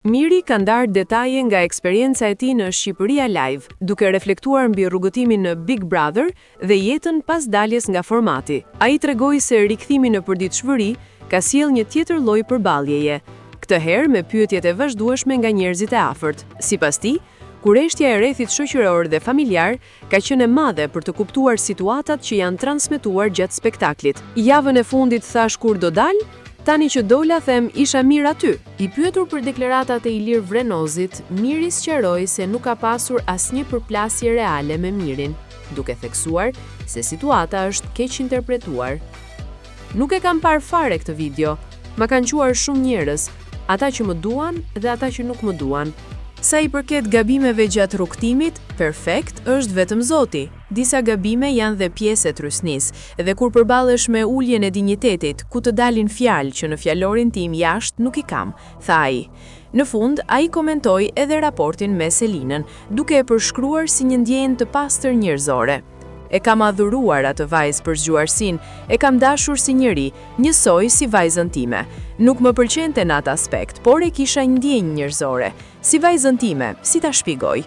Miri ka ndarë detaje nga eksperienca e tij në Shqipëria Live, duke reflektuar mbi rrugëtimin në Big Brother dhe jetën pas daljes nga formati. Ai tregoi se rikthimi në përditshmëri ka sjellë një tjetër lloj përballjeje, këtë herë me pyetjet e vazhdueshme nga njerëzit e afërt. Sipas tij, kurreshtja e rrethit shoqëror dhe familjar ka qenë e madhe për të kuptuar situatat që janë transmetuar gjatë spektaklit. Javën e fundit thash kur do dal, tani që dola them isha mirë aty. I pyetur për deklaratat e Ilir Vrenozit, Miri sqaroi se nuk ka pasur asnjë përplasje reale me Mirin, duke theksuar se situata është keq interpretuar. Nuk e kam parë fare këtë video, ma kanë quar shumë njerëz, ata që më duan dhe ata që nuk më duan. Sa i përket gabimeve gjatë rrugtimit, perfekt është vetëm Zoti. Disa gabime janë dhe pjesë e trysnisë, dhe kur përballesh me uljen e dinjitetit, ku të dalin fjalë që në fjalorin tim jashtë nuk i kam, tha ai. Në fund, ai komentoi edhe raportin me Selinën, duke e përshkruar si një ndjenjë të pastër njerëzore. E kam adhuruar atë vajzë për zgjuarsinë, e kam dashur si njeri, njësoj si vajzën time. Nuk më pëlqente në atë aspekt, por e kisha ndjenjë njerëzore. Si vajzën time, si ta shpjegoj?